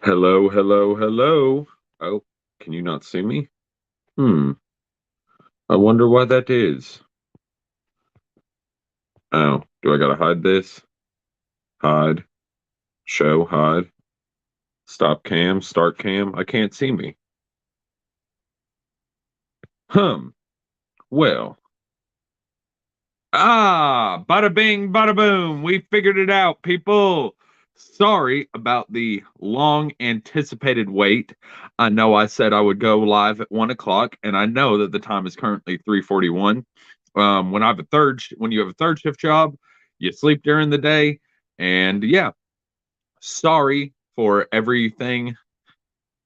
Hello, hello, hello. Oh, can you not see me? Hmm. I wonder why that is. Oh, do I gotta hide this? Hide. Show, hide. Stop cam, start cam. I can't see me. Hum. Well. Bada bing, bada boom. We figured it out, people. Sorry about the long anticipated wait. I know I said I would go live at 1 o'clock, and I know that the time is currently 3:41. When you have a third shift job, you sleep during the day, and yeah, sorry for everything.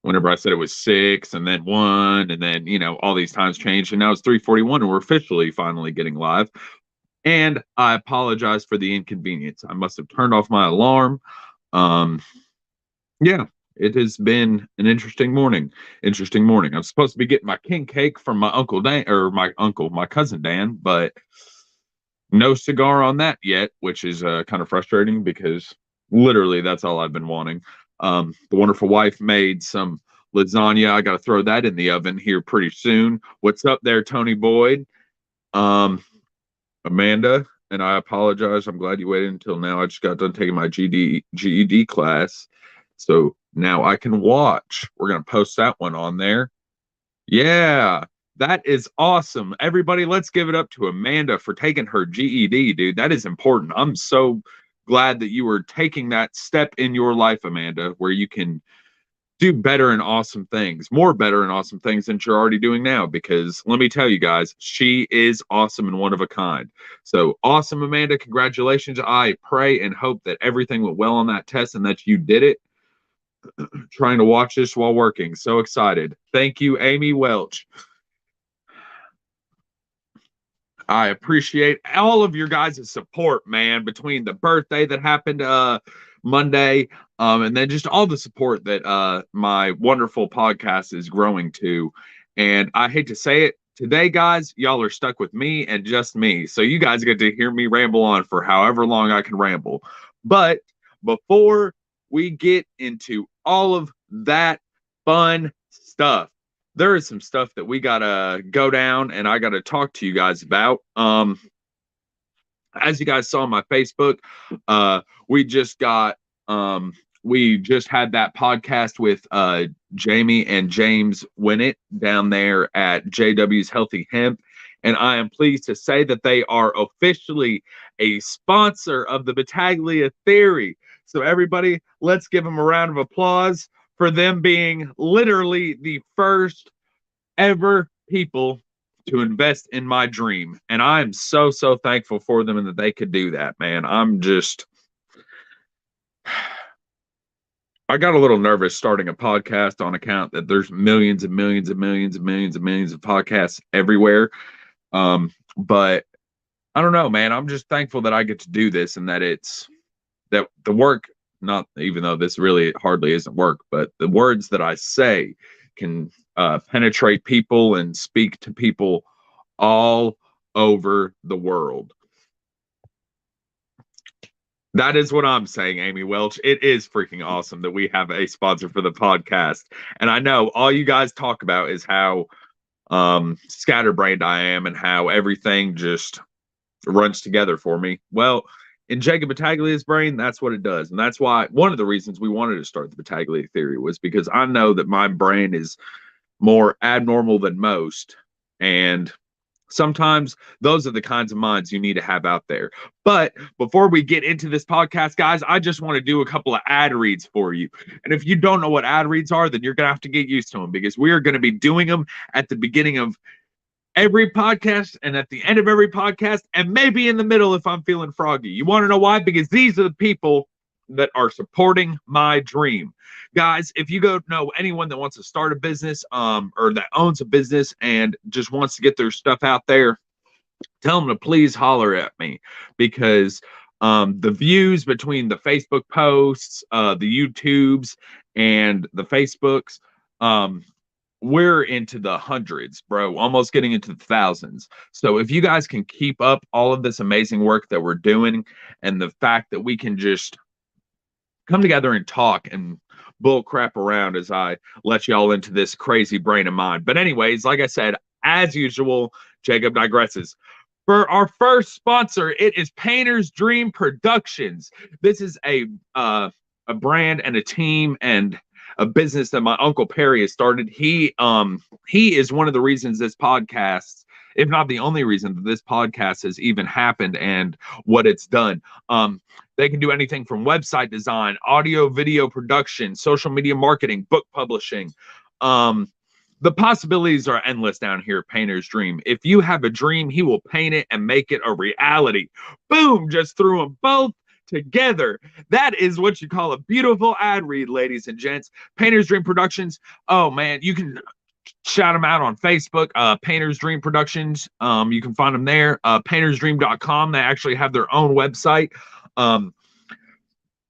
Whenever I said it was 6 and then 1, and then all these times changed, and now it's 3:41, and we're officially finally getting live. And I apologize for the inconvenience. I must have turned off my alarm. Um, yeah, it has been an interesting morning. Interesting morning. I'm supposed to be getting my king cake from my uncle Dan, or my cousin Dan, but no cigar on that yet, which is kind of frustrating because literally that's all I've been wanting. The wonderful wife made some lasagna. I got to throw that in the oven here pretty soon. What's up there, Tony Boyd? Um, Amanda, and I apologize. I'm glad you waited until now. I just got done taking my GED class. So now I can watch. We're going to post that one on there. Yeah, that is awesome. Everybody, let's give it up to Amanda for taking her GED, dude. That is important. I'm so glad that you were taking that step in your life, Amanda, where you can do better and awesome things, more better and awesome things than you're already doing now. Because let me tell you guys, she is awesome and one of a kind. So awesome, Amanda. Congratulations. I pray and hope that everything went well on that test and that you did it. Trying to watch this while working. So excited. Thank you, Amy Welch. I appreciate all of your guys' support, man, between the birthday that happened Monday, and then just all the support that my wonderful podcast is growing to. And I hate to say it, today, guys, y'all are stuck with me and just me. So you guys get to hear me ramble on for however long I can ramble. But before we get into all of that fun stuff, there is some stuff that we gotta go down and I gotta talk to you guys about. As you guys saw on my Facebook, uh, we just got we just had that podcast with Jamie and James Winnett down there at JW's Healthy Hemp. And I am pleased to say that they are officially a sponsor of the Battaglia Theory. So, everybody, let's give them a round of applause for them being literally the first ever people to invest in my dream. And I'm so, so thankful for them and that they could do that, man. I got a little nervous starting a podcast on account that there's millions and millions and millions and millions and millions of podcasts everywhere. But I don't know, man. I'm just thankful that I get to do this and that that the work, not even though this really hardly isn't work, but the words that I say can penetrate people and speak to people all over the world. That is what I'm saying, Amy Welch. It is freaking awesome that we have a sponsor for the podcast. And I know all you guys talk about is how scatterbrained I am and how everything just runs together for me. Well, in Jacob Battaglia's brain, that's what it does. And that's why one of the reasons we wanted to start the Battaglia theory was because I know that my brain is more abnormal than most. And sometimes those are the kinds of minds you need to have out there. But before we get into this podcast, guys, I just want to do a couple of ad reads for you. And if you don't know what ad reads are, then you're going to have to get used to them because we are going to be doing them at the beginning of every podcast and at the end of every podcast and maybe in the middle if I'm feeling froggy. You want to know why? Because these are the people that are supporting my dream. Guys, if you go know anyone that wants to start a business or that owns a business and just wants to get their stuff out there, tell them to please holler at me because the views between the Facebook posts, the YouTubes, and the Facebooks, we're into the hundreds, bro, almost getting into the thousands. So if you guys can keep up all of this amazing work that we're doing and the fact that we can just come together and talk and bull crap around as I let y'all into this crazy brain of mine. But anyways, like I said, as usual, Jacob digresses. For our first sponsor, it is Painter's Dream Productions. This is a brand and a team and a business that my uncle Perry has started. He is one of the reasons this podcast, if not the only reason that this podcast has even happened and what it's done. They can do anything from website design, audio, video production, social media marketing, book publishing. The possibilities are endless down here at Painter's Dream. If you have a dream, he will paint it and make it a reality. Boom, just threw them both together. That is what you call a beautiful ad read, ladies and gents. Painter's Dream Productions. Oh man, you can shout them out on Facebook. Painter's Dream Productions. You can find them there. Paintersdream.com. They actually have their own website.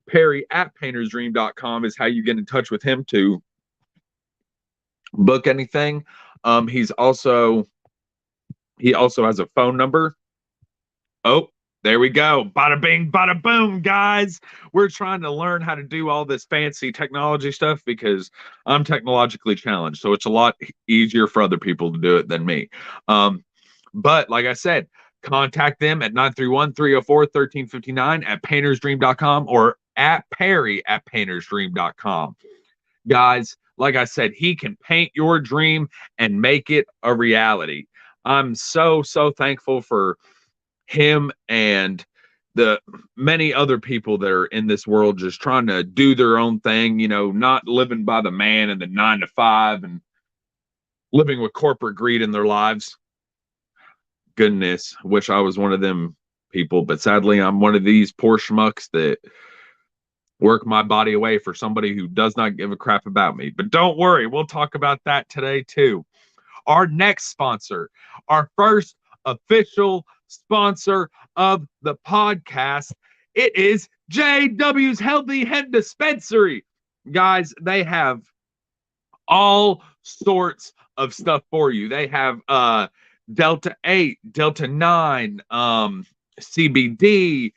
Perry at paintersdream.com is how you get in touch with him to book anything. He also has a phone number. Oh, there we go. Bada bing, bada boom, guys. We're trying to learn how to do all this fancy technology stuff because I'm technologically challenged. So it's a lot easier for other people to do it than me. But like I said, contact them at 931-304-1359 at paintersdream.com or at Perry at paintersdream.com. Guys, like I said, he can paint your dream and make it a reality. I'm so thankful for him and the many other people that are in this world just trying to do their own thing, you know, not living by the man and the 9 to 5 and living with corporate greed in their lives. Goodness, wish I was one of them people, but sadly I'm one of these poor schmucks that work my body away for somebody who does not give a crap about me. But don't worry, we'll talk about that today too. Our next sponsor, our first official sponsor of the podcast, it is JW's Healthy Hemp Dispensary. Guys, they have all sorts of stuff for you. They have Delta 8, Delta 9, CBD,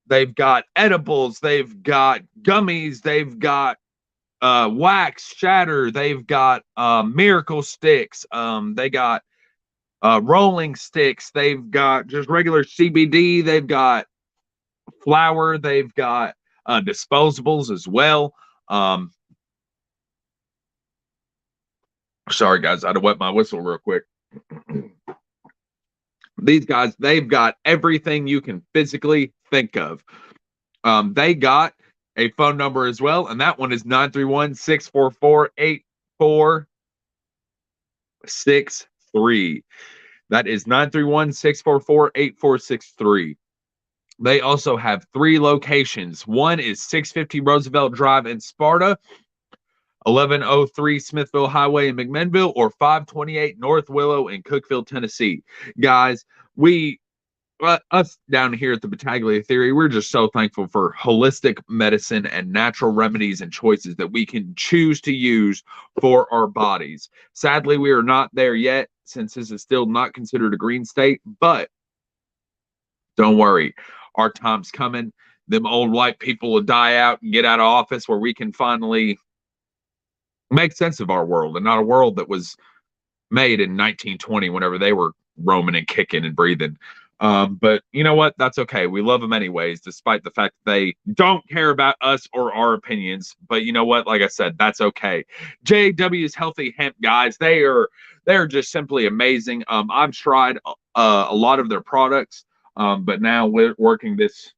they've got edibles, they've got gummies, they've got wax shatter, they've got miracle sticks, they got rolling sticks, they've got just regular CBD, they've got flour, they've got disposables as well. Sorry guys, I had to wet my whistle real quick. These guys, they've got everything you can physically think of. They got a phone number as well, and that one is 931-644-8463. That is 931-644-8463. They also have 3 locations. One is 650 Roosevelt Drive in Sparta, 1103 Smithville Highway in McMinnville, or 528 North Willow in Cookeville, Tennessee. Guys, us down here at the Battaglia Theory, we're just so thankful for holistic medicine and natural remedies and choices that we can choose to use for our bodies. Sadly, we are not there yet since this is still not considered a green state, but don't worry, our time's coming. Them old white people will die out and get out of office where we can finally make sense of our world and not a world that was made in 1920 whenever they were roaming and kicking and breathing. But you know what? That's okay. We love them anyways, despite the fact that they don't care about us or our opinions. But you know what? Like I said, that's okay. JW's Healthy Hemp, guys, they're just simply amazing. I've tried a lot of their products, but now we're working this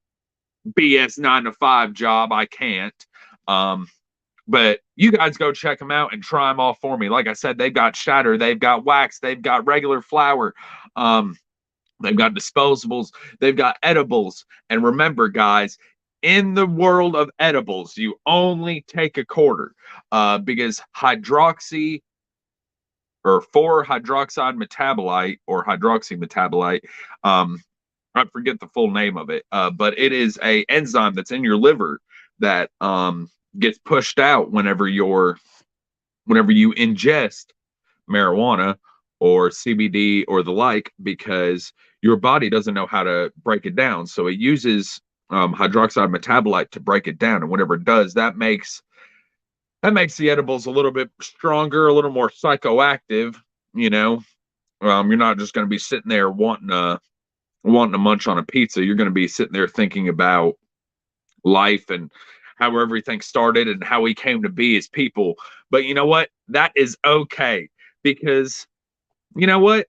BS 9 to 5 job. I can't. But you guys go check them out and try them all for me. Like I said, they've got shatter, they've got wax, they've got regular flour, they've got disposables, they've got edibles. And remember, guys, in the world of edibles, you only take a quarter because hydroxy or 4-hydroxide metabolite or hydroxy metabolite, I forget the full name of it, but it is a enzyme that's in your liver that gets pushed out whenever you ingest marijuana or CBD or the like, because your body doesn't know how to break it down. So it uses hydroxide metabolite to break it down. And whenever it does, that makes That makes the edibles a little bit stronger, a little more psychoactive. You know, you're not just going to be sitting there wanting to munch on a pizza. You're going to be sitting there thinking about life and how everything started and how we came to be as people. But you know what? That is okay because you know what?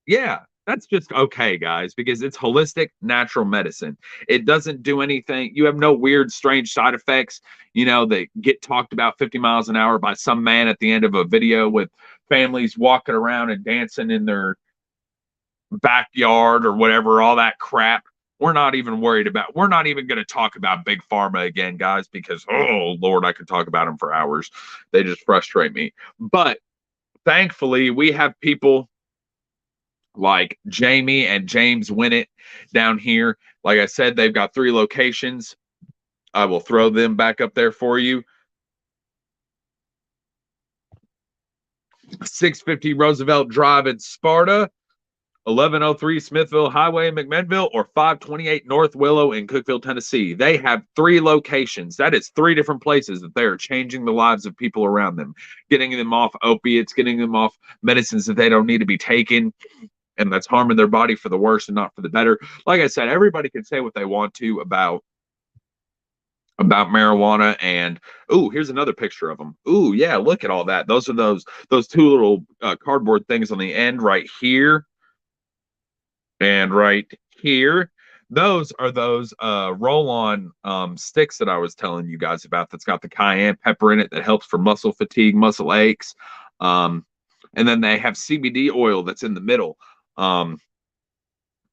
Yeah, that's just okay, guys, because it's holistic natural medicine. It doesn't do anything. You have no weird, strange side effects, that get talked about 50 miles an hour by some man at the end of a video with families walking around and dancing in their backyard or whatever, all that crap. We're not even worried about, we're not even going to talk about big pharma again, guys, because, oh, Lord, I could talk about them for hours. They just frustrate me. But thankfully, we have people like Jamie and James Winnett down here. Like I said, they've got 3 locations. I will throw them back up there for you. 650 Roosevelt Drive in Sparta, 1103 Smithville Highway in McMinnville, or 528 North Willow in Cookeville, Tennessee. They have 3 locations. That is 3 different places that they are changing the lives of people around them, getting them off opiates, getting them off medicines that they don't need to be taking, and that's harming their body for the worse and not for the better. Like I said, everybody can say what they want to about marijuana. And here's another picture of them. Yeah, look at all that. Those are those 2 little cardboard things on the end right here and right here. Those are those roll-on sticks that I was telling you guys about, that's got the cayenne pepper in it that helps for muscle fatigue, muscle aches. And then they have CBD oil that's in the middle.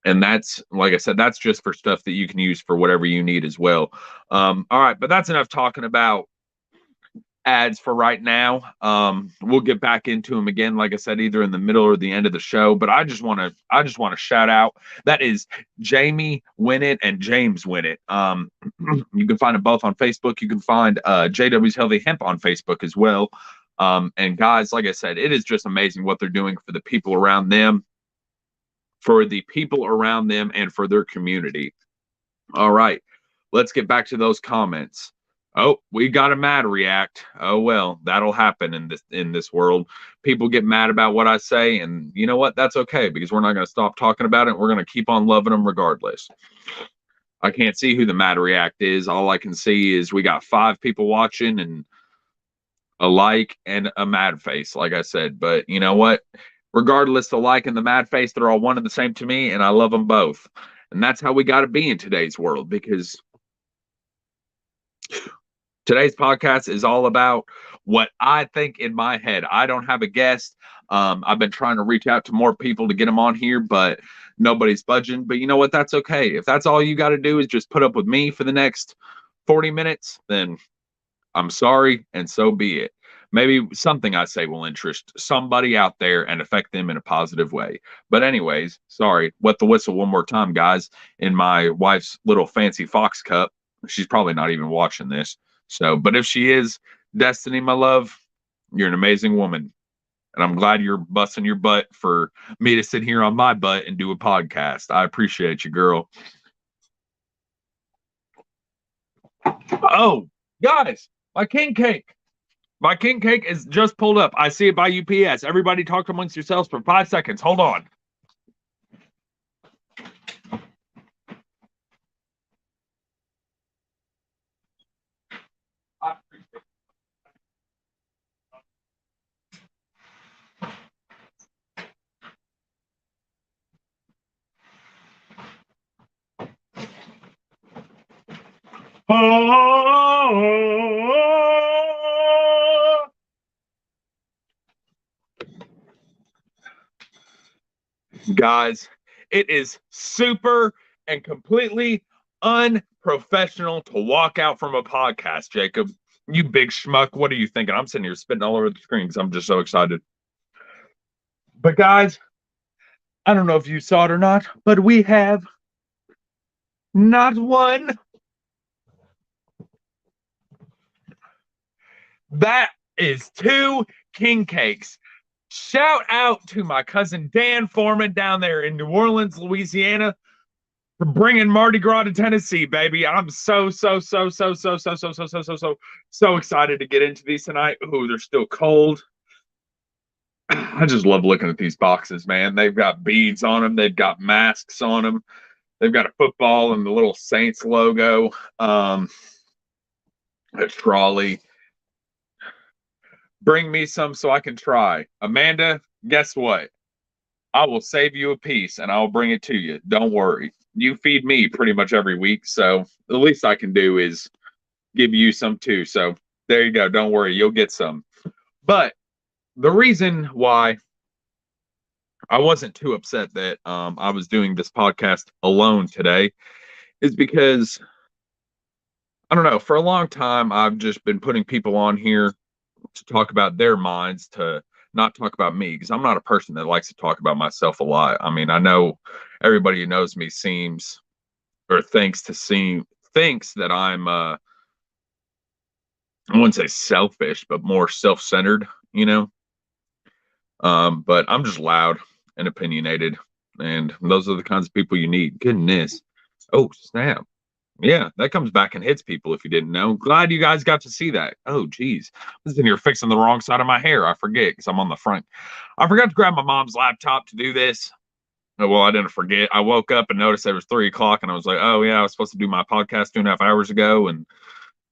And that's, like I said, that's just for stuff that you can use for whatever you need as well. All right, but that's enough talking about ads for right now. We'll get back into them again, like I said, either in the middle or the end of the show. But I just want to shout out, that is Jamie Winnett and James Winnett. You can find them both on Facebook. You can find JW's Healthy Hemp on Facebook as well. And guys, like I said, it is just amazing what they're doing for the people around them, and for their community. All right, let's get back to those comments. Oh, we got a mad react. Oh well, that'll happen in this world. People get mad about what I say, and you know what? That's okay, because we're not going to stop talking about it. We're going to keep on loving them regardless. I can't see who the mad react is. All I can see is we got 5 people watching and a like and a mad face, like I said. But you know what? Regardless, the like and the mad face, they're all one and the same to me, and I love them both. And that's how we got to be in today's world, because today's podcast is all about what I think in my head. I don't have a guest. I've been trying to reach out to more people to get them on here, but nobody's budging. But you know what? That's okay. If that's all you got to do is just put up with me for the next 40 minutes, then I'm sorry, and so be it. Maybe something I say will interest somebody out there and affect them in a positive way. But anyways, sorry, wet the whistle one more time, guys, in my wife's little fancy Fox cup. She's probably not even watching this. So, but if she is, Destiny, my love, you're an amazing woman. And I'm glad you're busting your butt for me to sit here on my butt and do a podcast. I appreciate you, girl. Oh, guys, my king cake. My king cake is just pulled up. I see it by UPS. Everybody talk amongst yourselves for 5 seconds. Hold on. Guys, it is super and completely unprofessional to walk out from a podcast, Jacob. You big schmuck. What are you thinking? I'm sitting here spitting all over the screen because I'm just so excited. But guys, I don't know if you saw it or not, but we have not one. That is 2 king cakes. Shout out to my cousin Dan Foreman down there in New Orleans, Louisiana. bringing Mardi Gras to Tennessee, baby. I'm so excited to get into these tonight. Ooh, they're still cold. I just love looking at these boxes, man. They've got beads on them. They've got masks on them. They've got a football and the little Saints logo. A trolley. Bring me some so I can try. Amanda, guess what? I will save you a piece and I'll bring it to you. Don't worry. You feed me pretty much every week, so the least I can do is give you some too. So there you go. Don't worry, you'll get some. But the reason why I wasn't too upset that I was doing this podcast alone today is because I don't know, for a long time I've just been putting people on here to talk about their minds, to not talk about me, because I'm not a person that likes to talk about myself a lot. I mean, I know everybody who knows me seems or thinks that I'm I wouldn't say selfish, but more self-centered, you know. But I'm just loud and opinionated, and those are the kinds of people you need. Goodness. Oh, snap. Yeah, that comes back and hits people if you didn't know. Glad you guys got to see that. Oh, geez. I was in here fixing the wrong side of my hair. I forget because I'm on the front. I forgot to grab my mom's laptop to do this. Well, I didn't forget. I woke up and noticed it was 3 o'clock, and I was like, oh, yeah, I was supposed to do my podcast 2.5 hours ago. And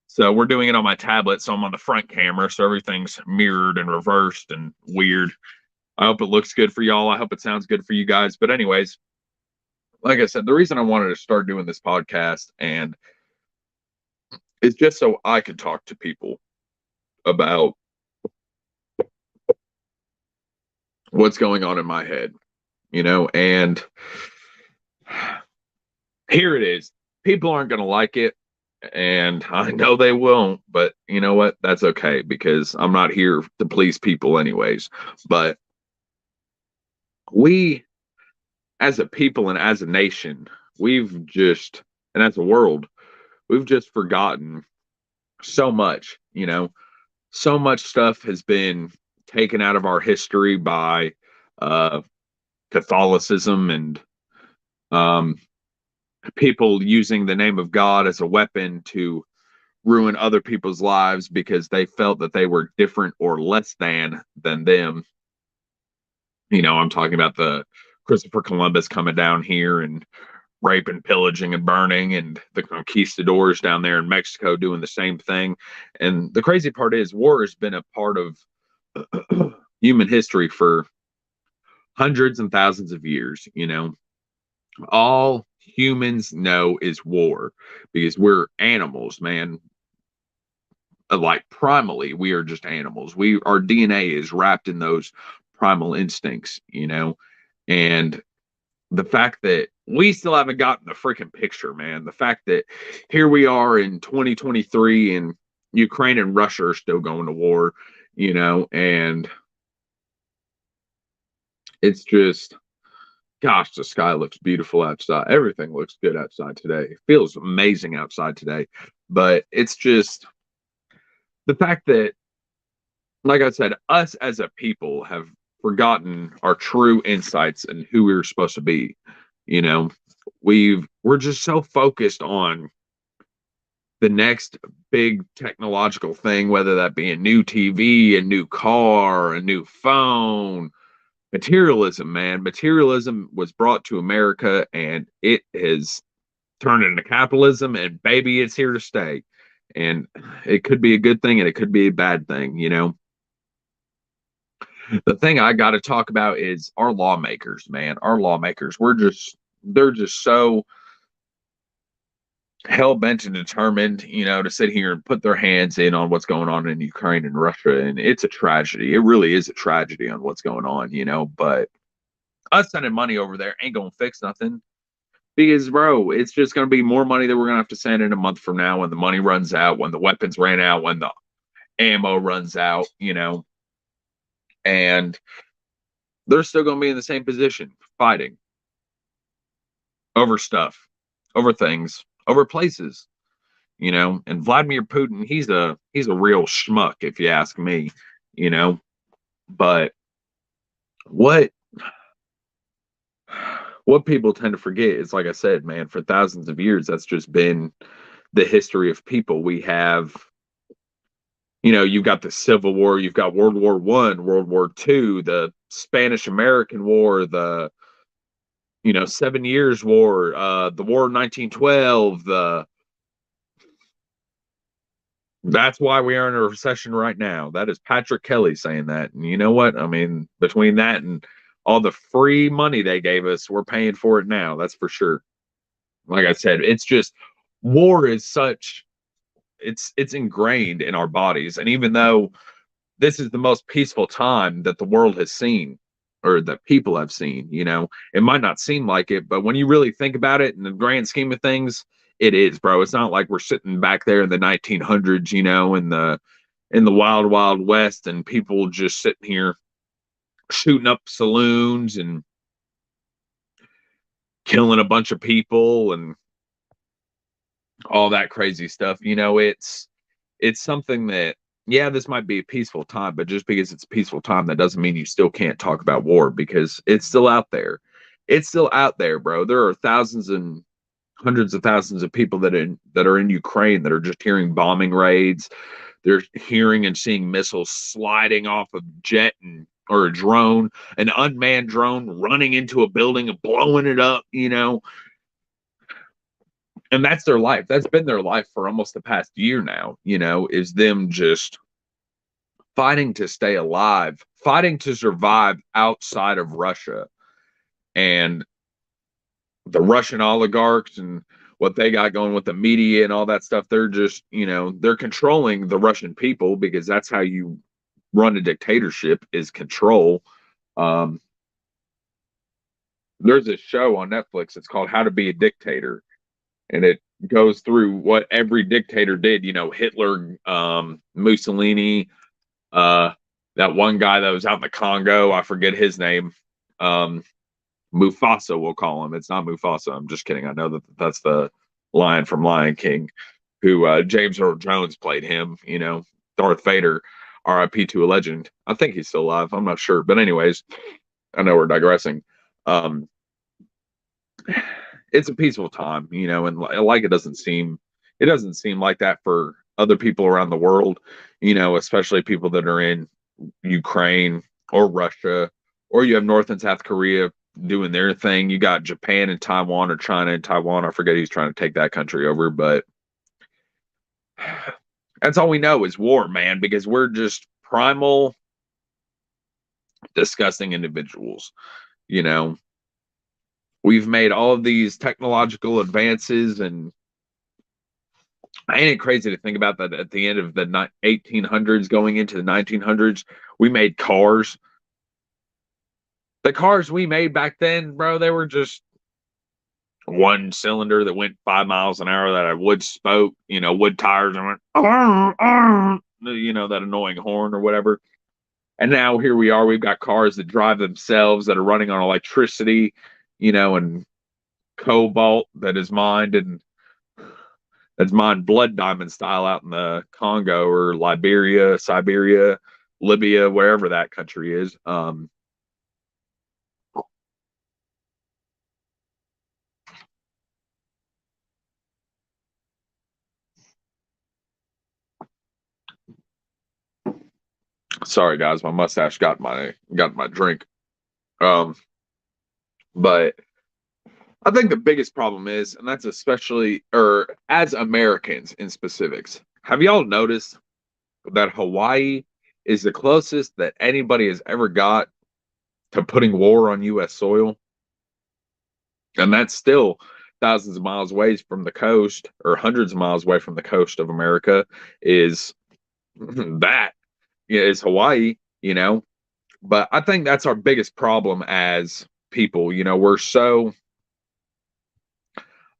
so we're doing it on my tablet. So I'm on the front camera. So everything's mirrored and reversed and weird. I hope it looks good for y'all. I hope it sounds good for you guys. But anyways, like I said, the reason I wanted to start doing this podcast and it's just so I could talk to people about what's going on in my head, you know, and here it is. People aren't going to like it, and I know they won't, but you know what? That's okay because I'm not here to please people anyways. But we, as a people and as a nation, and as a world, we've just forgotten so much, you know, so much stuff has been taken out of our history by uh, Catholicism and um, people using the name of God as a weapon to ruin other people's lives because they felt that they were different or less than them. You know, I'm talking about the Christopher Columbus coming down here and raping, pillaging, and burning, and the conquistadors down there in Mexico doing the same thing. And the crazy part is, war has been a part of human history for hundreds and thousands of years. You know, all humans know is war because we're animals, man. Like primally, we are just animals. Our DNA is wrapped in those primal instincts, you know, and the fact that we still haven't gotten the freaking picture, man. The fact that here we are in 2023 and Ukraine and Russia are still going to war, you know, and it's just, gosh, the sky looks beautiful outside. Everything looks good outside today. It feels amazing outside today. But it's just the fact that, like I said, us as a people have forgotten our true insights and who we were supposed to be. You know, we're just so focused on the next big technological thing, whether that be a new TV, a new car, a new phone. Materialism, man. Materialism was brought to America and it has turned into capitalism, and baby, it's here to stay. And it could be a good thing and it could be a bad thing, you know. The thing I got to talk about is our lawmakers, man. Our lawmakers, they're just so hell bent and determined, you know, to sit here and put their hands in on what's going on in Ukraine and Russia. And it's a tragedy. It really is a tragedy on what's going on, you know. But us sending money over there ain't gonna fix nothing. Because, bro, it's just gonna be more money that we're gonna have to send in a month from now when the money runs out, when the weapons ran out, when the ammo runs out, you know. And they're still gonna be in the same position, fighting over stuff, over things, over places, you know. And Vladimir Putin, he's a real schmuck, if you ask me, you know. But what what people tend to forget is, like I said, man, for thousands of years, that's just been the history of people. We have, you've got the Civil War, you've got World War One, World War Two, the Spanish American War, the 7 Years War, the War of 1912. That's why we are in a recession right now. That is Patrick Kelly saying that. And you know what? I mean, between that and all the free money they gave us, we're paying for it now. That's for sure. Like I said, it's just war is such it's ingrained in our bodies. And even though this is the most peaceful time that the world has seen or that people have seen, it might not seem like it, but when you really think about it in the grand scheme of things, it is, bro. It's not like we're sitting back there in the 1900s, in the wild wild west, and people just sitting here shooting up saloons and killing a bunch of people and all that crazy stuff. It's something that, yeah, this might be a peaceful time, but just because it's a peaceful time, that doesn't mean you still can't talk about war, because it's still out there. It's still out there, bro. There are thousands and hundreds of thousands of people that are in Ukraine that are just hearing bombing raids. They're hearing and seeing missiles sliding off of jet or a drone, an unmanned drone running into a building and blowing it up, and that's their life. That's been their life for almost the past year now, is them just fighting to stay alive, fighting to survive outside of Russia. And the Russian oligarchs and what they got going with the media and all that stuff, they're just, they're controlling the Russian people, because that's how you run a dictatorship, is control. There's a show on Netflix. It's called How to Be a Dictator, and it goes through what every dictator did. Hitler, Mussolini, that one guy that was out in the Congo, I forget his name. Mufasa, we'll call him. It's not Mufasa. I'm just kidding. I know that's the lion from Lion King, who James Earl Jones played him. Darth Vader, R.I.P. to a legend. I think he's still alive. I'm not sure, but anyways, I know we're digressing. It's a peaceful time, and like it doesn't seem like that for other people around the world, especially people that are in Ukraine or Russia, or you have North and South Korea doing their thing. You got Japan and Taiwan, or China and Taiwan. I forget who's trying to take that country over, but that's all we know is war, man, because we're just primal, disgusting individuals. We've made all of these technological advances, and ain't it crazy to think about that at the end of the 1800s going into the 1900s, we made cars. The cars we made back then, bro, they were just one cylinder that went 5 miles an hour, that had wood spoke, wood tires, and went, that annoying horn or whatever. And now here we are, we've got cars that drive themselves, that are running on electricity, and cobalt that is mined, and that's mined blood diamond style out in the Congo or Liberia, Siberia, Libya, wherever that country is. Sorry guys, my mustache got my drink. But I think the biggest problem is, and that's especially, or as Americans in specifics, have y'all noticed that Hawaii is the closest that anybody has ever got to putting war on U.S. soil? And that's still thousands of miles away from the coast, or hundreds of miles away from the coast of America, is that is Hawaii, But I think that's our biggest problem as people. We're so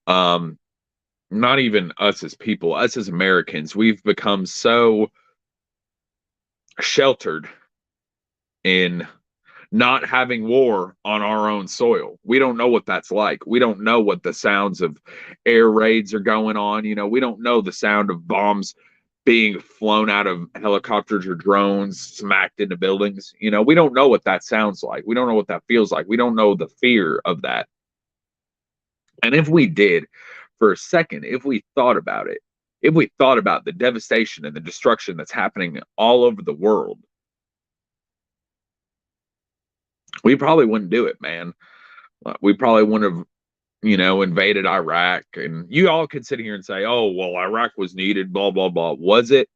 not even us as people, us as Americans, we've become so sheltered in not having war on our own soil. We don't know what that's like. We don't know what the sounds of air raids are going on. We don't know the sound of bombs being flown out of helicopters or drones smacked into buildings. We don't know what that sounds like. We don't know what that feels like. We don't know the fear of that. And if we did, for a second, if we thought about it, if we thought about the devastation and the destruction that's happening all over the world, we probably wouldn't do it, man. We probably wouldn't have, invaded Iraq. And you all could sit here and say, oh, well, Iraq was needed, blah, blah, blah. Was it?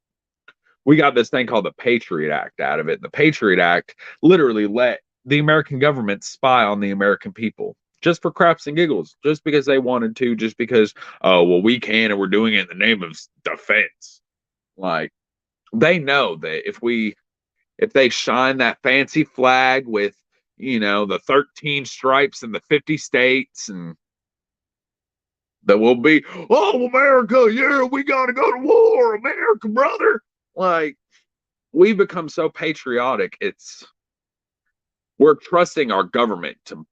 We got this thing called the Patriot Act out of it. The Patriot Act literally let the American government spy on the American people just for craps and giggles, just because they wanted to, just because, oh, well, we can and we're doing it in the name of defense. Like, they know that if they shine that fancy flag with, the 13 stripes and the 50 states, and that will be, oh, America, yeah, we got to go to war, America, brother. Like, we become so patriotic. We're trusting our government to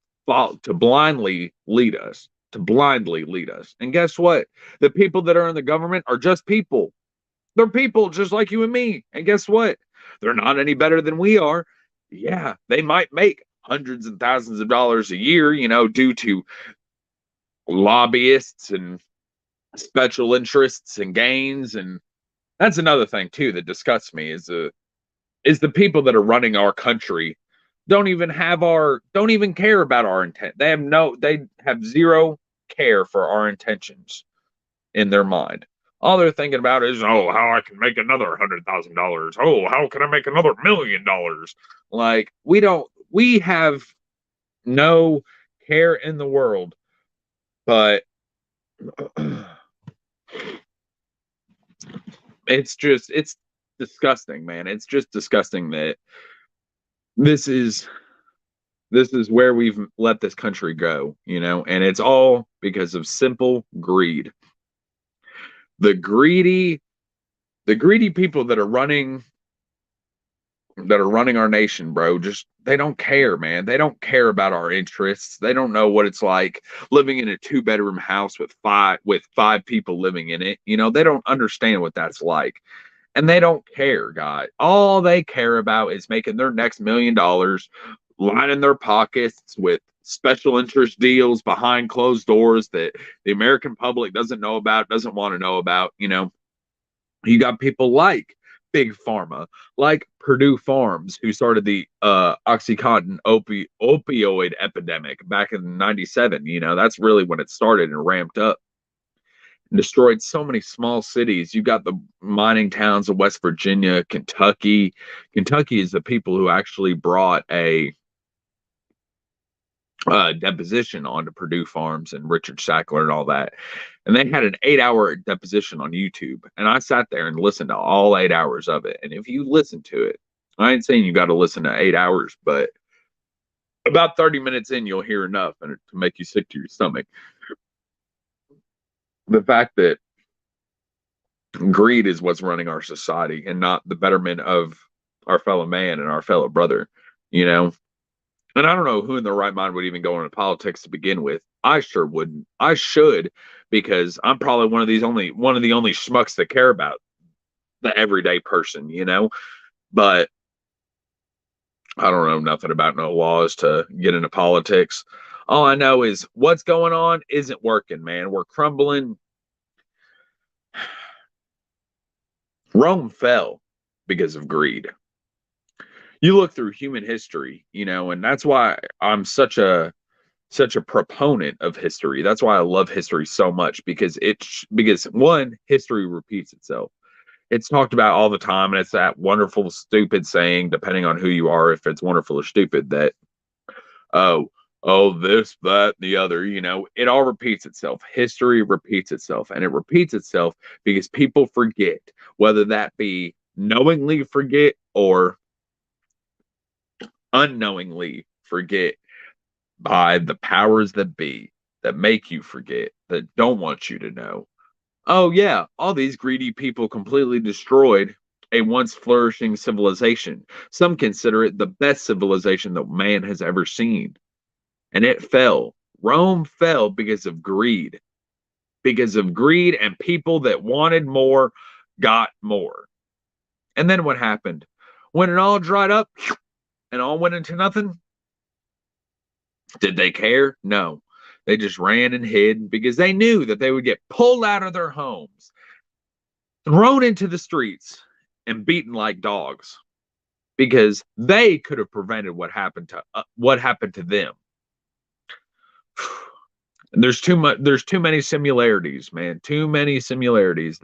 blindly lead us, And guess what? The people that are in the government are just people. They're people just like you and me. And guess what? They're not any better than we are. Yeah, they might make hundreds and thousands of dollars a year, due to lobbyists and special interests and gains. And that's another thing too that disgusts me is the people that are running our country don't even care about our intent. They have zero care for our intentions in their mind. All they're thinking about is, oh, how I can make another $100,000. Oh, how can I make another $1,000,000? Like, we have no care in the world, but it's disgusting, man. It's just disgusting that this is where we've let this country go, and it's all because of simple greed. The greedy people that are running our nation, bro, just they don't care, man. They don't care about our interests. They don't know what it's like living in a 2-bedroom house with five people living in it. They don't understand what that's like. And they don't care, God. All they care about is making their next $1,000,000, lining their pockets with special interest deals behind closed doors that the American public doesn't know about, doesn't want to know about. You got people like Big Pharma, like Purdue Farms, who started the OxyContin opioid epidemic back in '97. That's really when it started and ramped up and destroyed so many small cities. You got the mining towns of West Virginia, Kentucky. Kentucky is the people who actually brought a deposition onto Purdue Farms and Richard Sackler and all that. And they had an 8-hour deposition on YouTube. And I sat there and listened to all 8 hours of it. And if you listen to it, I ain't saying you got to listen to 8 hours, but about 30 minutes in, you'll hear enough and to make you sick to your stomach. The fact that greed is what's running our society and not the betterment of our fellow man and our fellow brother, And I don't know who in their right mind would even go into politics to begin with. I sure wouldn't. I should, because I'm probably one of the only schmucks that care about the everyday person, But I don't know nothing about no laws to get into politics. All I know is what's going on isn't working, man. We're crumbling. Rome fell because of greed. You look through human history, and that's why I'm such a proponent of history. That's why I love history so much, because one, history repeats itself. It's talked about all the time, and it's that wonderful, stupid saying, depending on who you are, if it's wonderful or stupid, that this, that, the other, it all repeats itself. History repeats itself, and it repeats itself because people forget, whether that be knowingly forget or unknowingly forget, by the powers that be, that make you forget, that don't want you to know. Oh, yeah, all these greedy people completely destroyed a once flourishing civilization. Some consider it the best civilization that man has ever seen. And it fell. Rome fell because of greed. Because of greed, and people that wanted more got more. And then what happened? When it all dried up and all went into nothing, did they care? No. They just ran and hid because they knew that they would get pulled out of their homes, thrown into the streets, and beaten like dogs because they could have prevented what happened to them. There's too many similarities, man. Too many similarities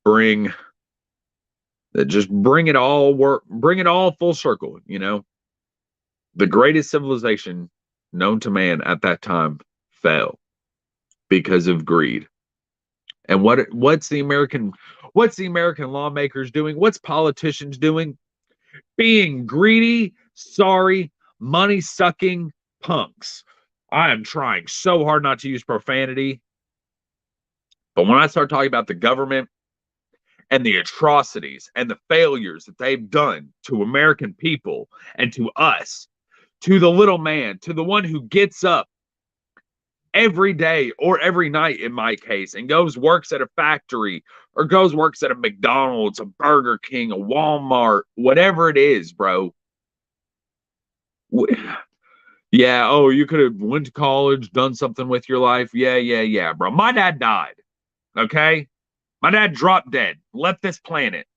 bring that just bring it all full circle, you know. The greatest civilization known to man at that time fell because of greed. And what's the American lawmakers doing? What's politicians doing? Being greedy, sorry, money sucking punks. I am trying so hard not to use profanity. But when I start talking about the government and the atrocities and the failures that they've done to American people and to us, to the little man, to the one who gets up every day or every night in my case and goes works at a factory or goes works at a McDonald's, a Burger King, a Walmart, whatever it is, bro. Yeah, oh, you could have went to college, done something with your life. Yeah, bro. My dad died. Okay? My dad dropped dead, left this planet,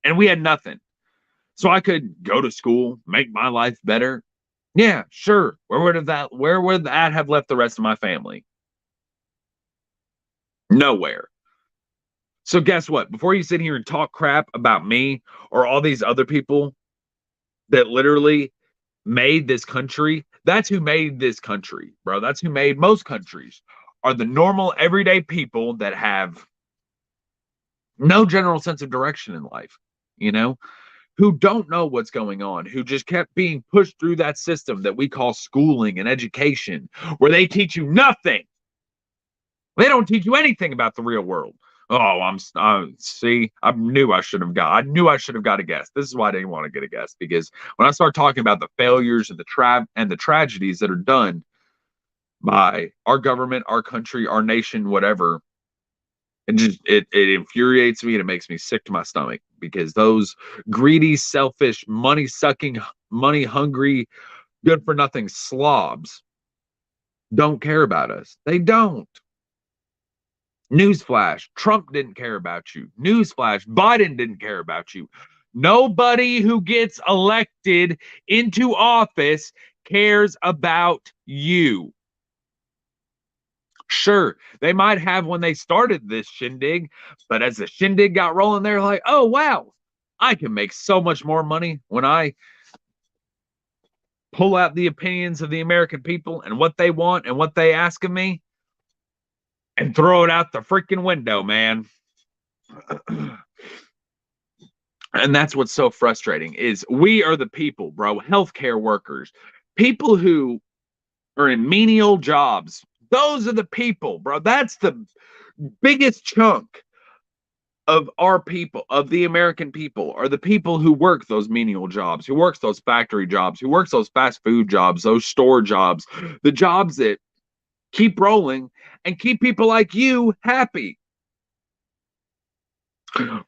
and we had nothing. So I could go to school, make my life better. Yeah, sure. Where would that have left the rest of my family? Nowhere. So guess what? Before you sit here and talk crap about me or all these other people that literally made this country, that's who made this country, bro. That's who made most countries, are the normal everyday people that have no general sense of direction in life, you know, who don't know what's going on, who just kept being pushed through that system that we call schooling and education, where they teach you nothing. They don't teach you anything about the real world. Oh, see, I knew I should have got a guess. This is why I didn't want to get a guess, because when I start talking about the failures and the tragedies that are done by our government, our country, our nation, whatever, it infuriates me and it makes me sick to my stomach, because those greedy, selfish, money sucking, money hungry, good for nothing slobs don't care about us. They don't. Newsflash, Trump didn't care about you. Newsflash, Biden didn't care about you. Nobody who gets elected into office cares about you. Sure, they might have when they started this shindig, but as the shindig got rolling, they're like, oh, wow, I can make so much more money when I pull out the opinions of the American people and what they want and what they ask of me and throw it out the freaking window, man. And that's what's so frustrating, is we are the people, bro. Healthcare workers, people who are in menial jobs. Those are the people, bro. That's the biggest chunk of our people, of the American people, are the people who work those menial jobs, who works those factory jobs, who works those fast food jobs, those store jobs, the jobs that keep rolling and keep people like you happy.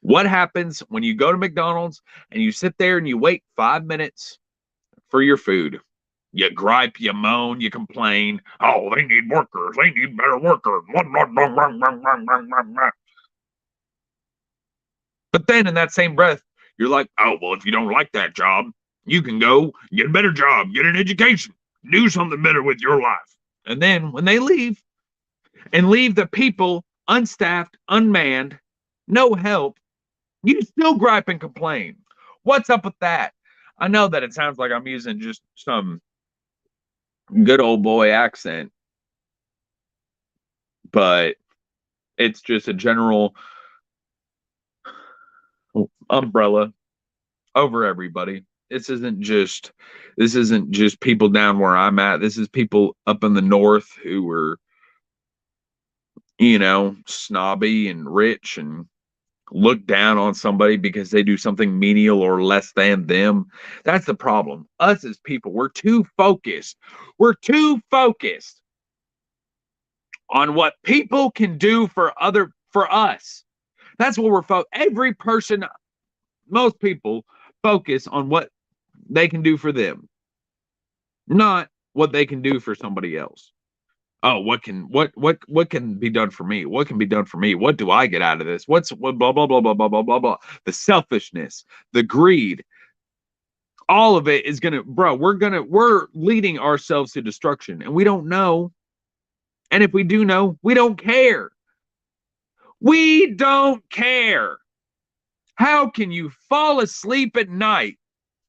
What happens when you go to McDonald's and you sit there and you wait 5 minutes for your food? You gripe, you moan, you complain. Oh, they need workers. They need better workers. But then in that same breath, you're like, oh, well, if you don't like that job, you can go get a better job, get an education, do something better with your life. And then when they leave and leave the people unstaffed, unmanned, no help, you still gripe and complain. What's up with that? I know that it sounds like I'm using just some good old boy accent, but it's just a general umbrella over everybody. This isn't just people down where I'm at. This is people up in the north who are, snobby and rich and look down on somebody because they do something menial or less than them. That's the problem. Us as people, we're too focused. We're too focused on what people can do for us. That's what every person, most people focus on what they can do for them, not what they can do for somebody else. Oh, what can be done for me? What can be done for me? What do I get out of this? What blah blah blah blah blah blah blah blah. The selfishness, the greed, all of it is gonna, bro. We're leading ourselves to destruction, and we don't know. And if we do know, we don't care. We don't care. How can you fall asleep at night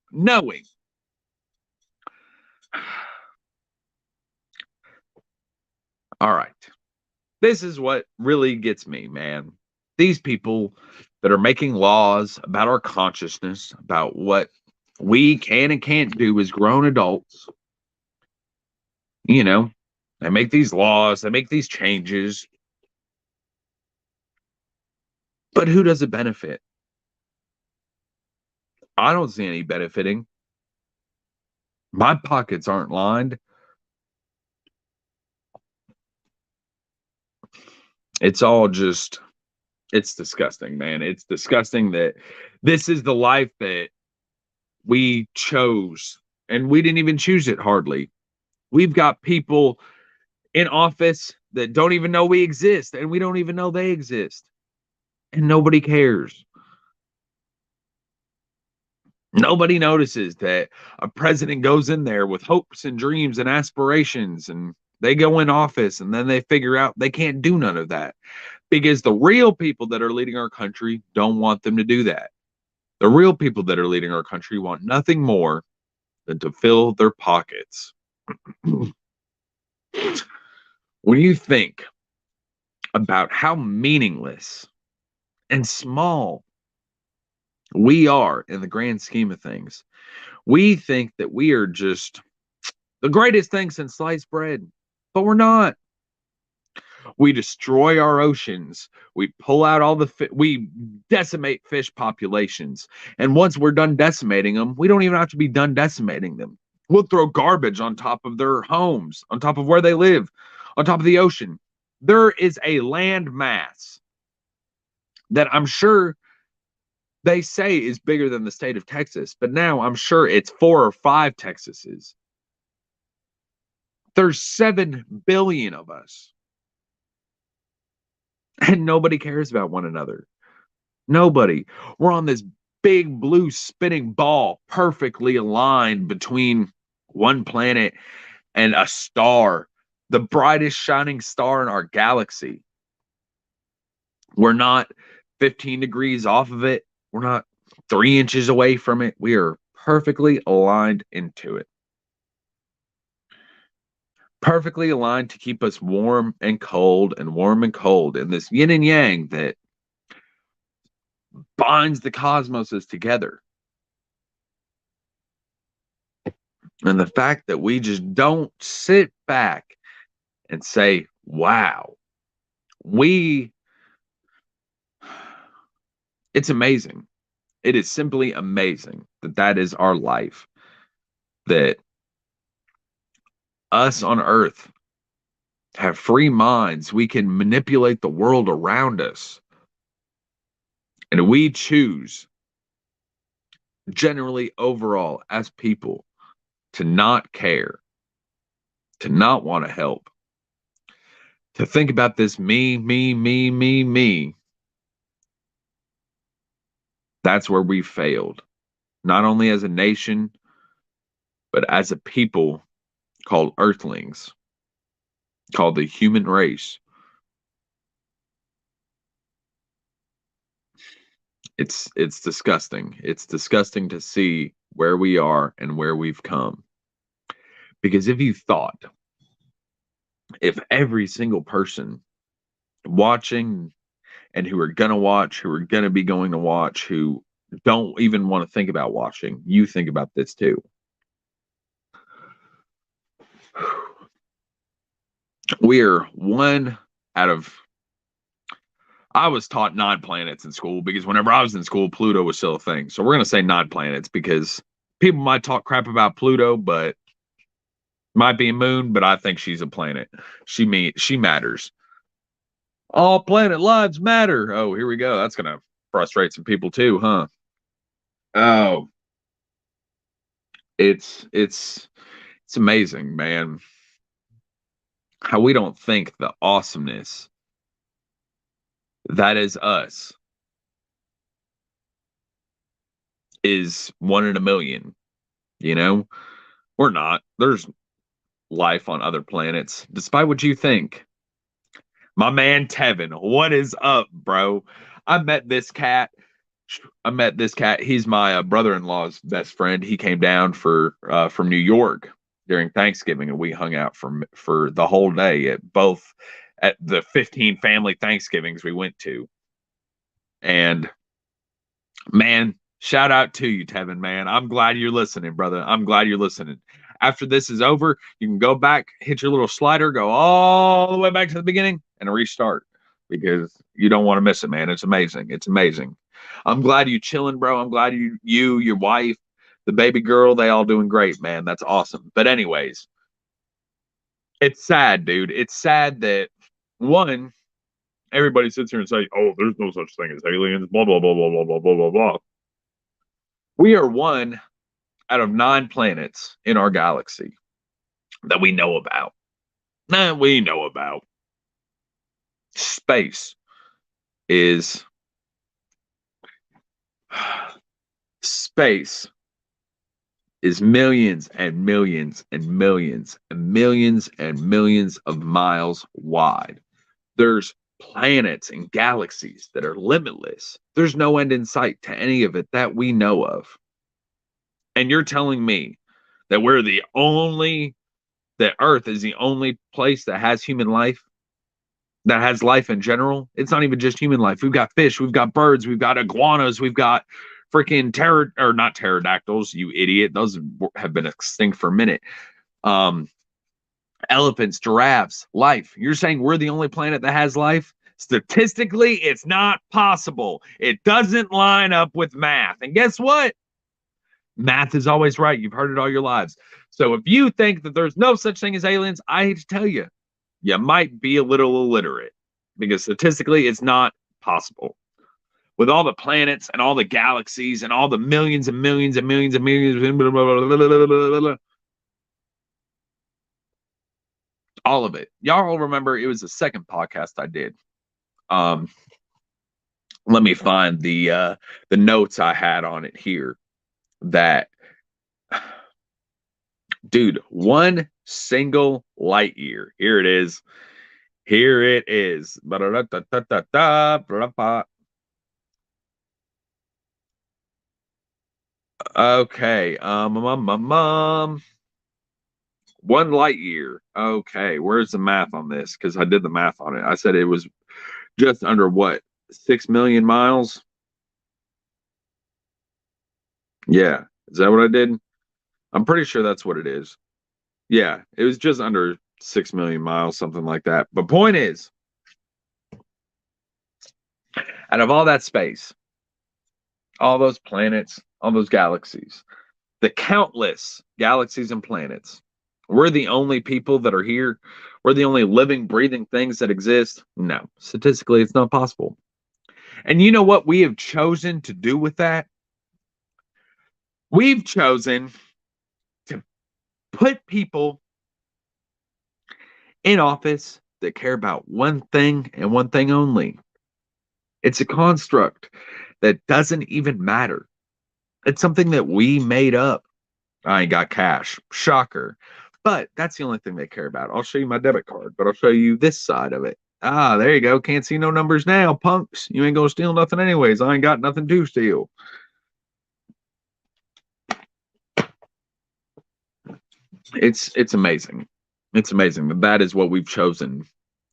knowing? All right. This is what really gets me, man. These people that are making laws about our consciousness, about what we can and can't do as grown adults, you know, they make these laws, they make these changes, but who does it benefit? I don't see any benefiting. My pockets aren't lined. It's all just, it's disgusting, man. It's disgusting that this is the life that we chose, and we didn't even choose it hardly. We've got people in office that don't even know we exist, and we don't even know they exist, and nobody cares. Nobody notices that a president goes in there with hopes and dreams and aspirations, and they go in office and then they figure out they can't do none of that because the real people that are leading our country don't want them to do that. The real people that are leading our country want nothing more than to fill their pockets. When you think about how meaningless and small we are in the grand scheme of things, we think that we are just the greatest thing since sliced bread, but we're not. We destroy our oceans. We pull out all we decimate fish populations. And once we're done decimating them, we don't even have to be done decimating them. We'll throw garbage on top of their homes, on top of where they live, on top of the ocean. There is a land mass that I'm sure they say is bigger than the state of Texas, but now I'm sure it's 4 or 5 Texases. There's 7 billion of us, and nobody cares about one another. Nobody. We're on this big blue spinning ball, perfectly aligned between one planet and a star, the brightest shining star in our galaxy. We're not 15 degrees off of it. We're not 3 inches away from it. We are perfectly aligned into it. Perfectly aligned to keep us warm and cold and warm and cold in this yin and yang that binds the cosmoses together. And the fact that we just don't sit back and say, wow, it's amazing. It is simply amazing that that is our life, that us on earth have free minds. We can manipulate the world around us. And we choose, generally overall, as people, to not care, to not want to help, to think about this me, me, me, me, me. That's where we failed, not only as a nation, but as a people called Earthlings, called the human race. It's disgusting. It's disgusting to see where we are and where we've come. Because if every single person watching and who are gonna watch, who are gonna be going to watch, who don't even want to think about watching, you think about this too. We're one out of, I was taught 9 planets in school because whenever I was in school, Pluto was still a thing. So we're going to say 9 planets because people might talk crap about Pluto, but might be a moon, but I think she's a planet. She matters. All planet lives matter. Oh, here we go. That's going to frustrate some people too, huh? Oh, it's amazing, man. how we don't think the awesomeness that is us is one in a million. You know, we're not. There's life on other planets, despite what you think. My man Tevin, what is up, bro? I met this cat. I met this cat. He's my brother-in-law's best friend. He came down for from New York during Thanksgiving, and we hung out for the whole day at the 15 family Thanksgivings we went to. And man, shout out to you, Tevin, man. I'm glad you're listening, brother. I'm glad you're listening. After this is over, you can go back, hit your little slider, go all the way back to the beginning, and restart because you don't want to miss it, man. It's amazing. It's amazing. I'm glad you chilling, bro. I'm glad your wife, the baby girl, they all doing great, man. That's awesome. But anyways, it's sad, dude. It's sad that one, everybody sits here and say, "Oh, there's no such thing as aliens." Blah blah blah blah blah blah blah blah blah. We are one out of 9 planets in our galaxy that we know about. We know about. Space is space is millions and millions and millions and millions and millions of miles wide. There's planets and galaxies that are limitless. There's no end in sight to any of it that we know of. And you're telling me that that Earth is the only place that has human life, that has life in general? It's not even just human life. We've got fish, we've got birds, we've got iguanas, we've got freaking not pterodactyls, you idiot. Those have been extinct for a minute. Elephants, giraffes, life. You're saying we're the only planet that has life? Statistically, it's not possible. It doesn't line up with math. And guess what? Math is always right. You've heard it all your lives. So if you think that there's no such thing as aliens, I hate to tell you, you might be a little illiterate because statistically, it's not possible. With all the planets and all the galaxies and all the millions and millions and millions and millions, blah, blah, blah, all of it. Y'all remember it was the second podcast I did. Let me find the notes I had on it here. That, dude, one single light year. Here it is. Here it is. Okay. 1 light year. Okay. Where's the math on this? Because I did the math on it. I said it was just under what? 6 million miles? Yeah. Is that what I did? I'm pretty sure that's what it is. Yeah. It was just under 6 million miles, something like that. But point is, out of all that space, all those planets, all those galaxies, the countless galaxies and planets, we're the only people that are here. We're the only living, breathing things that exist. No, statistically, it's not possible. And you know what we have chosen to do with that? We've chosen to put people in office that care about one thing and one thing only. It's a construct that doesn't even matter. It's something that we made up. I ain't got cash. Shocker. But that's the only thing they care about. I'll show you my debit card, but I'll show you this side of it. Ah, there you go. Can't see no numbers now, punks. You ain't gonna steal nothing anyways. I ain't got nothing to steal. It's amazing. It's amazing that that is what we've chosen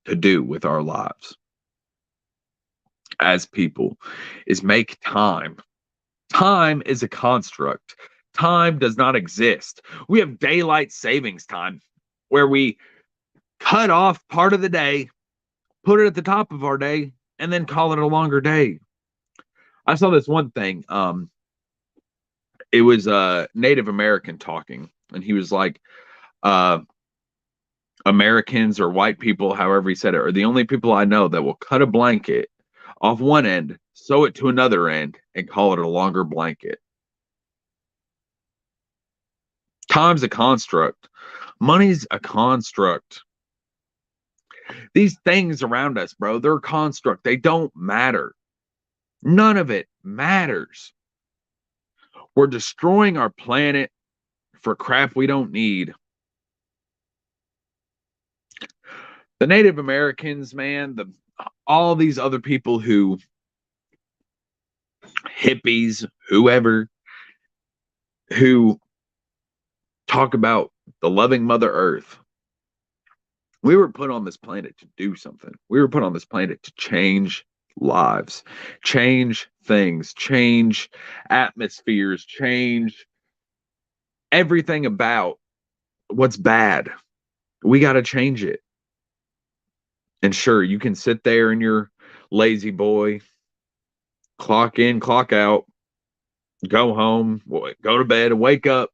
to do with our lives as people, is make time. Time is a construct. Time does not exist. We have daylight savings time where we cut off part of the day, put it at the top of our day, and then call it a longer day. I saw this one thing. It was a Native American talking, and he was like, Americans or white people, however he said it, are the only people I know that will cut a blanket off one end, sew it to another end, and call it a longer blanket. Time's a construct. Money's a construct. These things around us, bro, they're a construct. They don't matter. None of it matters. We're destroying our planet for crap we don't need. The Native Americans, man, all these other people who, hippies, whoever, who talk about the loving Mother Earth. We were put on this planet to do something. We were put on this planet to change lives, change things, change atmospheres, change everything about what's bad. We got to change it. And sure, you can sit there in your lazy boy, clock in, clock out, go home, go to bed, and wake up,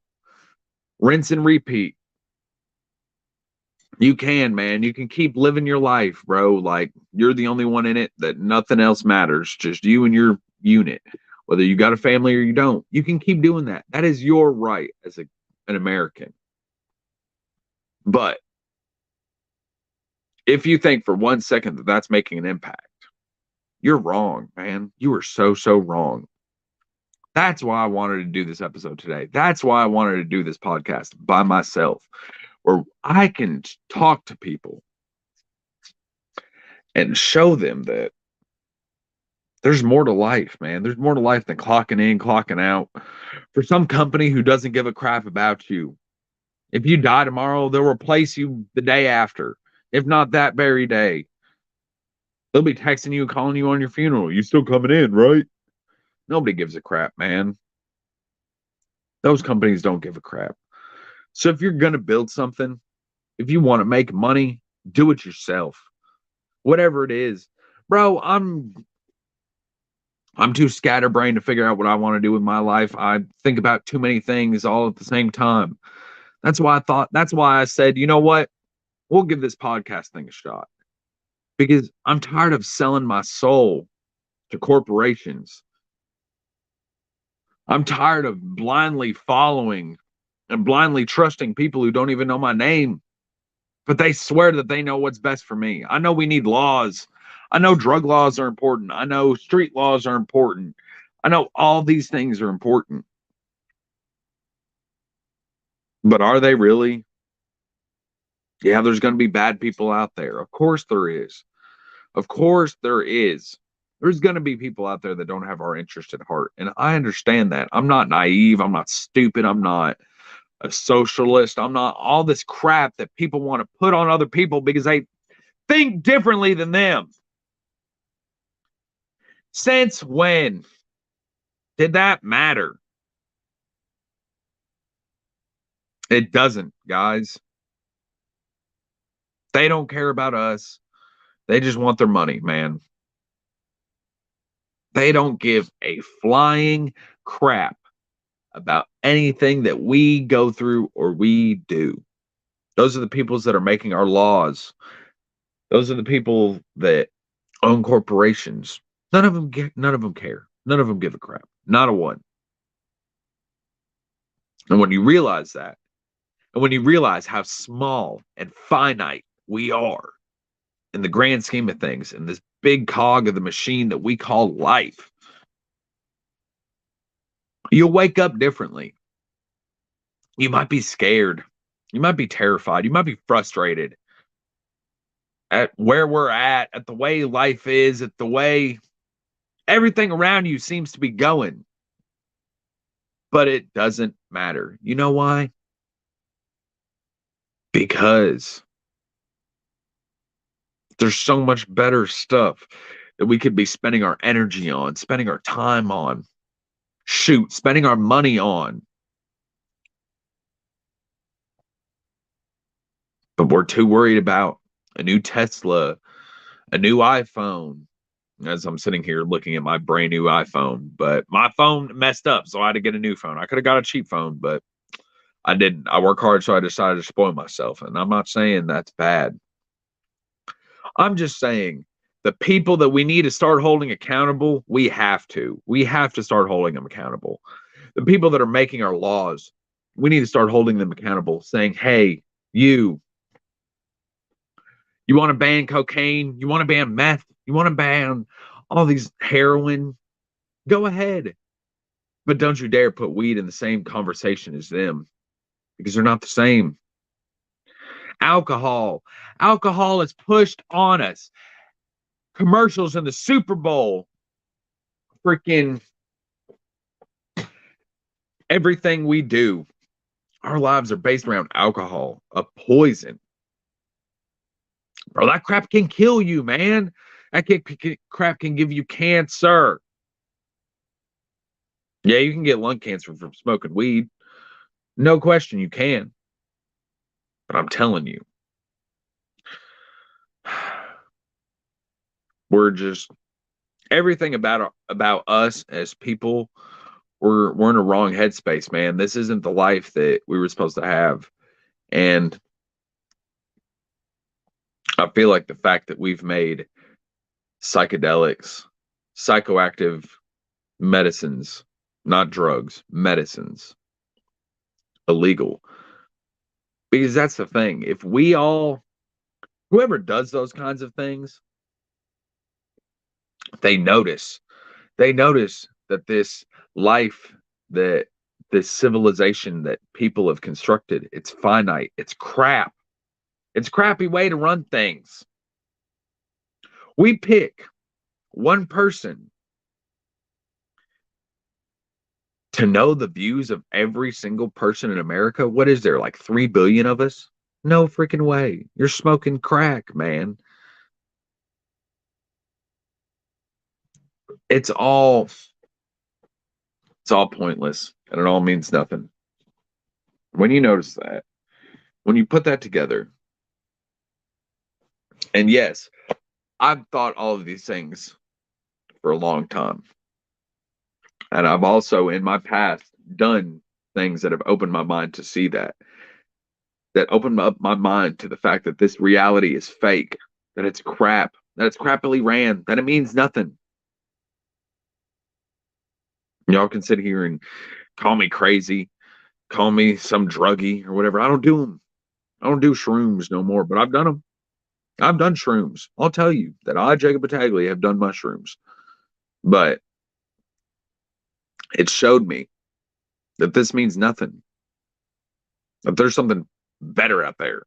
rinse and repeat. You can, man. You can keep living your life, bro. Like, you're the only one in it, that nothing else matters. Just you and your unit. Whether you got a family or you don't, you can keep doing that. That is your right as an American. But if you think for 1 second that that's making an impact, you're wrong, man. You are so, so wrong. That's why I wanted to do this episode today. That's why I wanted to do this podcast by myself, where I can talk to people and show them that there's more to life, man. There's more to life than clocking in, clocking out. For some company who doesn't give a crap about you, if you die tomorrow, they'll replace you the day after, if not that very day. They'll be texting you and calling you on your funeral. You still coming in, right? Nobody gives a crap, man. Those companies don't give a crap. So if you're going to build something, if you want to make money, do it yourself. Whatever it is. Bro, I'm too scatterbrained to figure out what I want to do with my life. I think about too many things all at the same time. That's why I said, you know what? We'll give this podcast thing a shot. Because I'm tired of selling my soul to corporations. I'm tired of blindly following and blindly trusting people who don't even know my name, but they swear that they know what's best for me. I know we need laws. I know drug laws are important. I know street laws are important. I know all these things are important. But are they really? Yeah, there's going to be bad people out there. Of course there is. Of course there is. There's going to be people out there that don't have our interest at heart. And I understand that. I'm not naive. I'm not stupid. I'm not a socialist. I'm not all this crap that people want to put on other people because they think differently than them. Since when did that matter? It doesn't, guys. They don't care about us. They just want their money, man. They don't give a flying crap about anything that we go through or we do. Those are the peoples that are making our laws. Those are the people that own corporations. None of them care. None of them give a crap. Not a one. And when you realize that, and when you realize how small and finite we are in the grand scheme of things, in this big cog of the machine that we call life, you'll wake up differently. You might be scared. You might be terrified. You might be frustrated at where we're at the way life is, at the way everything around you seems to be going. But it doesn't matter. You know why? Because there's so much better stuff that we could be spending our energy on, spending our time on, spending our money on. But we're too worried about a new Tesla, a new iPhone. As I'm sitting here looking at my brand new iPhone, but my phone messed up, so I had to get a new phone. I could have got a cheap phone, but I didn't. I work hard, so I decided to spoil myself. And I'm not saying that's bad. I'm just saying the people that we need to start holding accountable, we have to. We have to start holding them accountable. The people that are making our laws, we need to start holding them accountable, saying, hey, you You want to ban cocaine? You want to ban meth? You want to ban all these heroin? Go ahead. But don't you dare put weed in the same conversation as them because they're not the same. Alcohol. Alcohol is pushed on us. Commercials in the Super Bowl. Freaking everything we do. Our lives are based around alcohol, a poison. Bro, that crap can kill you, man. That crap can give you cancer. Yeah, you can get lung cancer from smoking weed. No question, you can. But I'm telling you, we're just everything about us as people. We're in a wrong headspace, man. This isn't the life that we were supposed to have, and I feel like the fact that we've made psychedelics, psychoactive medicines, not drugs, medicines, illegal. Because that's the thing. If we all, whoever does those kinds of things, they notice. They notice that this life, that this civilization that people have constructed, it's finite, it's crap. It's a crappy way to run things. We pick one person to know the views of every single person in America. What is there, like 3 billion of us? No freaking way. You're smoking crack, man. It's all pointless and it all means nothing. When you notice that, when you put that together, and yes, I've thought all of these things for a long time. And I've also in my past done things that have opened my mind to see that opened up my mind to the fact that this reality is fake, that it's crap, that it's crappily ran, that it means nothing. Y'all can sit here and call me crazy, call me some druggie or whatever. I don't do them. I don't do shrooms no more, but I've done them. I've done shrooms. I'll tell you that I, Jacob Battaglia, have done mushrooms. But it showed me that this means nothing. That there's something better out there.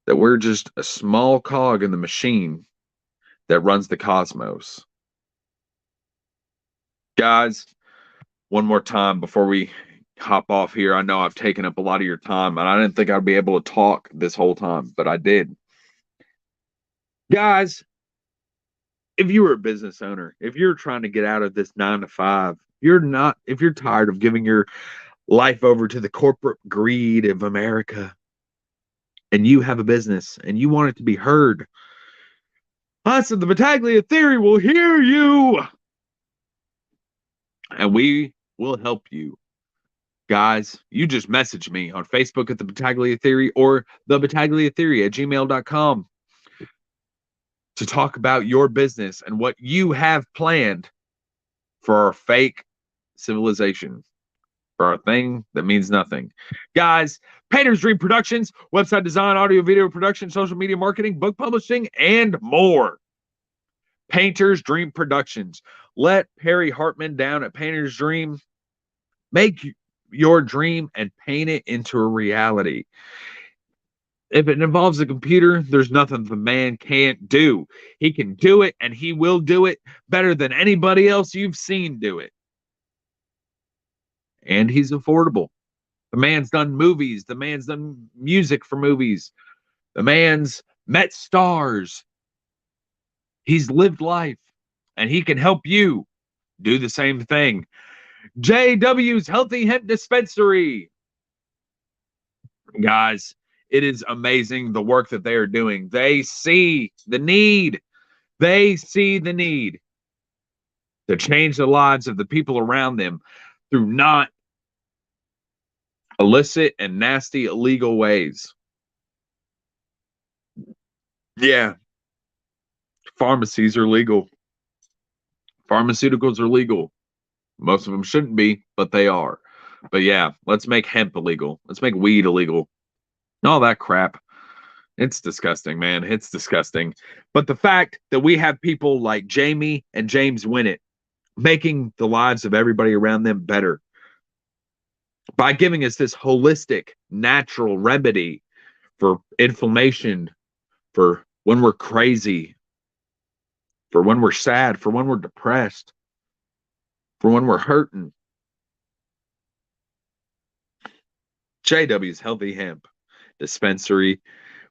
That we're just a small cog in the machine that runs the cosmos. Guys, one more time before we hop off here. I know I've taken up a lot of your time, and I didn't think I'd be able to talk this whole time, but I did. Guys, if you were a business owner, if you're trying to get out of this 9 to 5, if you're tired of giving your life over to the corporate greed of America, and you have a business and you want it to be heard, us at the Battaglia Theory will hear you. And we will help you. Guys, you just message me on Facebook at the Battaglia Theory or the Battaglia Theory at gmail.com to talk about your business and what you have planned for our fake civilization, for our thing that means nothing. Guys, Painter's Dream Productions, website design, audio, video production, social media marketing, book publishing, and more. Painter's Dream Productions. Let Perry Hartman down at Painter's Dream make your dream and paint it into a reality. If it involves a computer, there's nothing the man can't do. He can do it, and he will do it better than anybody else you've seen do it. And he's affordable. The man's done movies. The man's done music for movies. The man's met stars. He's lived life, and he can help you do the same thing. JW's Healthy Hemp Dispensary. Guys, it is amazing the work that they are doing. They see the need. They see the need to change the lives of the people around them through not illicit and nasty illegal ways. Yeah. Pharmacies are legal. Pharmaceuticals are legal. Most of them shouldn't be, but they are. But yeah, let's make hemp illegal. Let's make weed illegal. All that crap. It's disgusting, man. It's disgusting. But the fact that we have people like Jamie and James Winnett making the lives of everybody around them better by giving us this holistic, natural remedy for inflammation, for when we're crazy, for when we're sad, for when we're depressed, for when we're hurting. JW's Healthy Hemp Dispensary.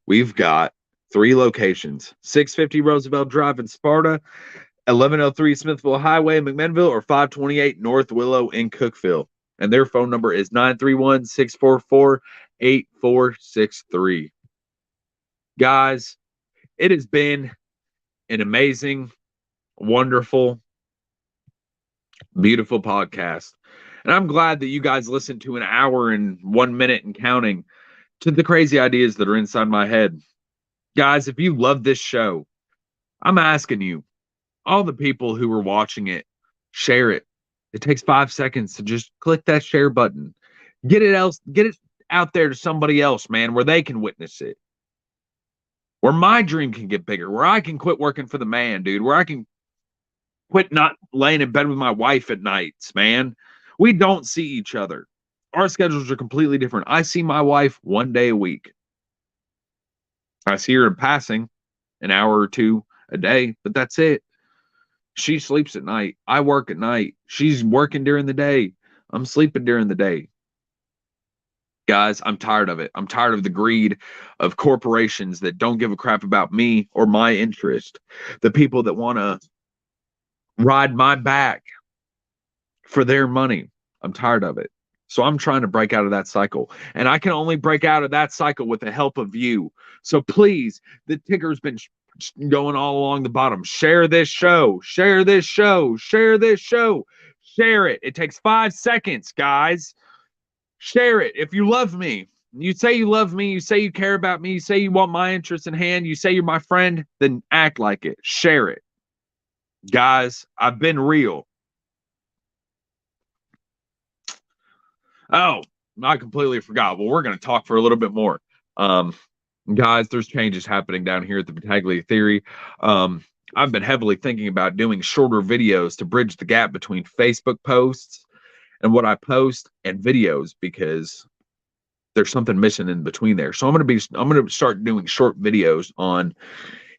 We've got 3 locations: 650 Roosevelt Drive in Sparta, 1103 Smithville Highway in McMinnville, or 528 North Willow in Cookeville. And their phone number is 931-644-8463. Guys, it has been an amazing, wonderful, beautiful podcast. And I'm glad that you guys listened to an hour and 1 minute and counting to the crazy ideas that are inside my head. Guys, if you love this show, I'm asking you, all the people who are watching it, share it. It takes 5 seconds to just click that share button. Get it out there to somebody else, man, where they can witness it. Where my dream can get bigger, where I can quit working for the man, dude, where I can quit not laying in bed with my wife at nights, man. We don't see each other. Our schedules are completely different. I see my wife 1 day a week. I see her in passing an hour or 2 a day, but that's it. She sleeps at night. I work at night. She's working during the day. I'm sleeping during the day. Guys, I'm tired of it. I'm tired of the greed of corporations that don't give a crap about me or my interest. The people that want to ride my back for their money. I'm tired of it. So I'm trying to break out of that cycle. And I can only break out of that cycle with the help of you. So please, the ticker's been going all along the bottom. Share this show. Share this show. Share this show. Share it. It takes 5 seconds, guys. Share it. If you love me, you say you love me, you say you care about me, you say you want my interest in hand, you say you're my friend, then act like it. Share it. Guys, I've been real. Oh, I completely forgot. Well, we're going to talk for a little bit more. Guys, there's changes happening down here at the Battaglia Theory. I've been heavily thinking about doing shorter videos to bridge the gap between Facebook posts and what I post and videos, because there's something missing in between there. So I'm going to start doing short videos on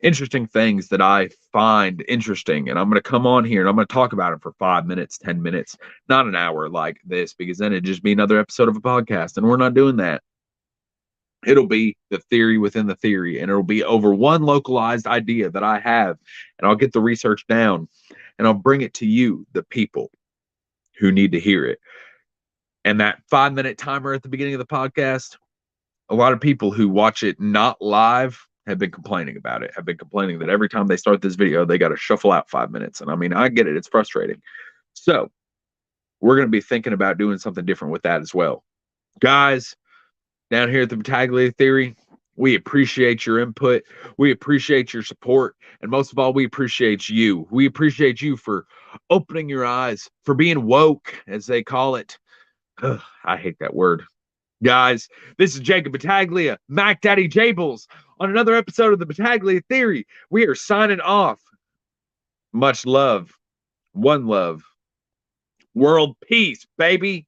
interesting things that I find interesting. And I'm going to come on here and I'm going to talk about it for 5 minutes, 10 minutes, not an hour like this, because then it'd just be another episode of a podcast. And we're not doing that. It'll be the theory within the theory, and it'll be over one localized idea that I have, and I'll get the research down and I'll bring it to you, the people who need to hear it. And that 5-minute timer at the beginning of the podcast, a lot of people who watch it not live have been complaining about it, have been complaining that every time they start this video, they got to shuffle out 5 minutes. And I mean, I get it. It's frustrating. So we're going to be thinking about doing something different with that as well. Guys, down here at the Battaglia Theory, we appreciate your input. We appreciate your support. And most of all, we appreciate you. We appreciate you for opening your eyes, for being woke, as they call it. Ugh, I hate that word. Guys, this is Jacob Battaglia, Mac Daddy Jables, on another episode of the Battaglia Theory. We are signing off. Much love. One love. World peace, baby.